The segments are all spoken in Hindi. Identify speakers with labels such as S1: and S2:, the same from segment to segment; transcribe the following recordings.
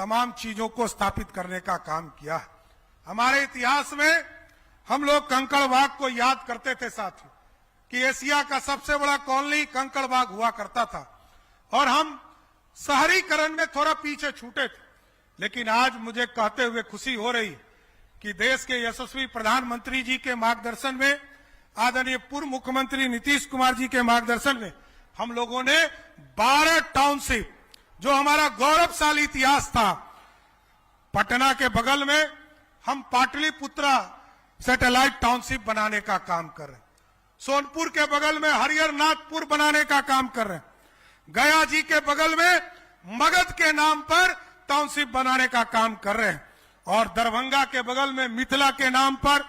S1: तमाम चीजों को स्थापित करने का काम किया है। हमारे इतिहास में हम लोग कंकड़बाग को याद करते थे साथियों कि एशिया का सबसे बड़ा कॉलोनी कंकड़बाग हुआ करता था और हम शहरीकरण में थोड़ा पीछे छूटे थे। लेकिन आज मुझे कहते हुए खुशी हो रही कि देश के यशस्वी प्रधानमंत्री जी के मार्गदर्शन में, आदरणीय पूर्व मुख्यमंत्री नीतीश कुमार जी के मार्गदर्शन में हम लोगों ने 12 टाउनशिप, जो हमारा गौरवशाली इतिहास था, पटना के बगल में हम पाटलिपुत्रा सैटेलाइट टाउनशिप बनाने का काम कर रहे हैं। सोनपुर के बगल में हरिहरनाथपुर बनाने का काम कर रहे हैं। गया जी के बगल में मगध के नाम पर टाउनशिप बनाने का काम कर रहे हैं और दरभंगा के बगल में मिथिला के नाम पर,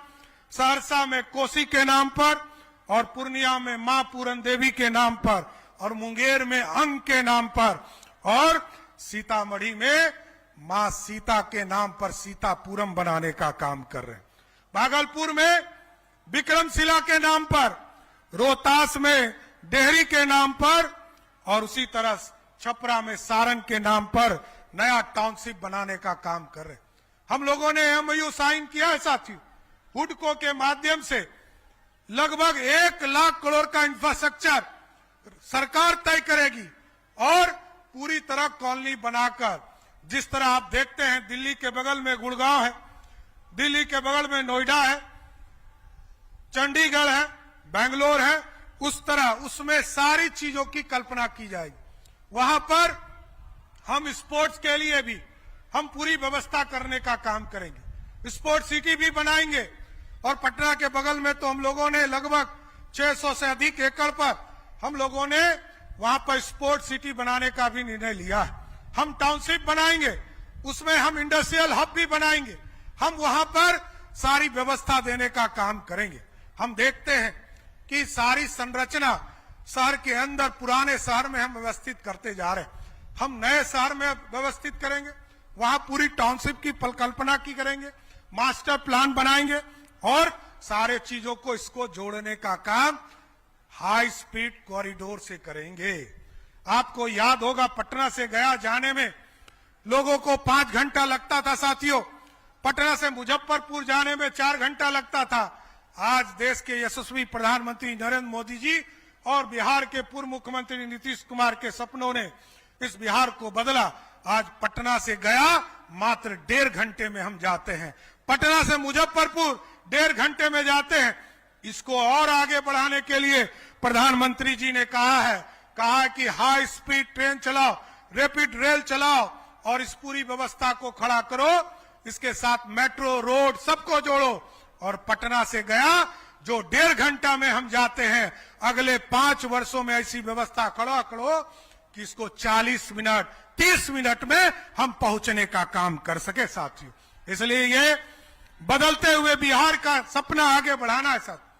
S1: सहरसा में कोसी के नाम पर और पूर्णिया में मां पूरन देवी के नाम पर और मुंगेर में अंग के नाम पर और सीतामढ़ी में मां सीता के नाम पर सीतापुरम बनाने का काम कर रहे हैं। भागलपुर में विक्रमशिला के नाम पर, रोहतास में डेहरी के नाम पर और उसी तरह छपरा में सारंग के नाम पर नया टाउनशिप बनाने का काम कर रहे हैं। हम लोगों ने एमओयू साइन किया है साथियों, हुडको के माध्यम से लगभग 1 लाख करोड़ का इंफ्रास्ट्रक्चर सरकार तय करेगी और पूरी तरह कॉलोनी बनाकर, जिस तरह आप देखते हैं दिल्ली के बगल में गुड़गांव है, दिल्ली के बगल में नोएडा है, चंडीगढ़ है, बेंगलोर है, उस तरह उसमें सारी चीजों की कल्पना की जाएगी। वहां पर हम स्पोर्ट्स के लिए भी हम पूरी व्यवस्था करने का काम करेंगे। स्पोर्ट्स सिटी भी बनाएंगे और पटना के बगल में तो हम लोगों ने लगभग 600 से अधिक एकड़ पर हम लोगों ने वहां पर स्पोर्ट्स सिटी बनाने का भी निर्णय लिया है। हम टाउनशिप बनाएंगे, उसमें हम इंडस्ट्रियल हब भी बनाएंगे, हम वहां पर सारी व्यवस्था देने का काम करेंगे। हम देखते हैं कि सारी संरचना शहर के अंदर, पुराने शहर में हम व्यवस्थित करते जा रहे हैं। हम नए शहर में व्यवस्थित करेंगे, वहां पूरी टाउनशिप की कल्पना की करेंगे, मास्टर प्लान बनाएंगे और सारे चीजों को इसको जोड़ने का काम हाई स्पीड कॉरिडोर से करेंगे। आपको याद होगा पटना से गया जाने में लोगों को 5 घंटा लगता था साथियों, पटना से मुजफ्फरपुर जाने में 4 घंटा लगता था। आज देश के यशस्वी प्रधानमंत्री नरेंद्र मोदी जी और बिहार के पूर्व मुख्यमंत्री नीतीश कुमार के सपनों ने इस बिहार को बदला। आज पटना से गया मात्र 1.5 घंटे में हम जाते हैं, पटना से मुजफ्फरपुर 1.5 घंटे में जाते हैं। इसको और आगे बढ़ाने के लिए प्रधानमंत्री जी ने कहा है कि हाई स्पीड ट्रेन चलाओ, रैपिड रेल चलाओ और इस पूरी व्यवस्था को खड़ा करो, इसके साथ मेट्रो, रोड सबको जोड़ो और पटना से गया जो 1.5 घंटा में हम जाते हैं, अगले 5 वर्षों में ऐसी व्यवस्था खड़ा करो कि इसको 40 मिनट 30 मिनट में हम पहुंचने का काम कर सके साथियों। इसलिए ये बदलते हुए बिहार का सपना आगे बढ़ाना है साथ।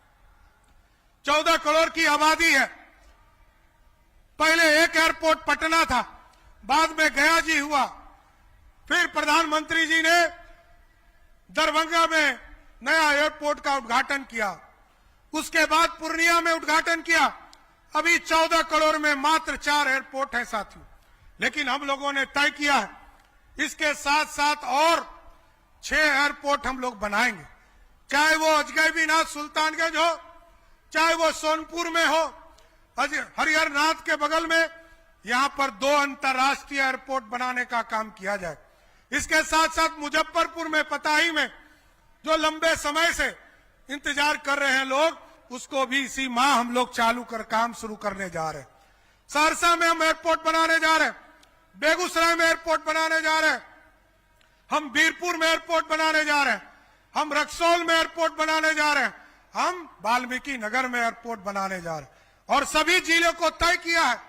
S1: 14 करोड़ की आबादी है, पहले एक एयरपोर्ट पटना था, बाद में गया जी हुआ, फिर प्रधानमंत्री जी ने दरभंगा में नया एयरपोर्ट का उद्घाटन किया, उसके बाद पूर्णिया में उद्घाटन किया। अभी 14 करोड़ में मात्र 4 एयरपोर्ट हैं साथियों, लेकिन हम लोगों ने तय किया है इसके साथ साथ और 6 एयरपोर्ट हम लोग बनाएंगे, चाहे वो अजगैबीनाथ सुल्तानगंज हो, चाहे वो सोनपुर में हो, हरिहरनाथ के बगल में यहां पर 2 अंतर्राष्ट्रीय एयरपोर्ट बनाने का काम किया जाए। इसके साथ साथ मुजफ्फरपुर में, पताही में, जो लंबे समय से इंतजार कर रहे हैं लोग, उसको भी इसी माह हम लोग चालू कर काम शुरू करने जा रहे हैं। सहरसा में हम एयरपोर्ट बनाने जा रहे हैं, बेगूसराय में एयरपोर्ट बनाने जा रहे हैं, हम बीरपुर में एयरपोर्ट बनाने जा रहे हैं, हम रक्सौल में एयरपोर्ट बनाने जा रहे हैं, हम वाल्मीकि नगर में एयरपोर्ट बनाने जा रहे हैं। और सभी जिलों को तय किया है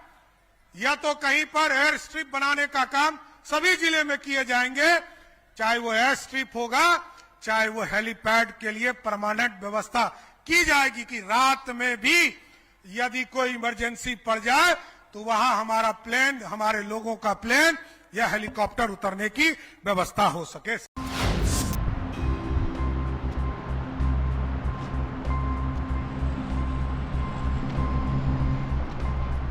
S1: या तो कहीं पर एयर स्ट्रिप बनाने का काम सभी जिले में किए जाएंगे, चाहे वो एयर स्ट्रिप होगा, चाहे वो हेलीपैड के लिए परमानेंट व्यवस्था की जाएगी कि रात में भी यदि कोई इमरजेंसी पड़ जाए तो वहां हमारा प्लेन, हमारे लोगों का प्लेन या हेलीकॉप्टर उतरने की व्यवस्था हो सके।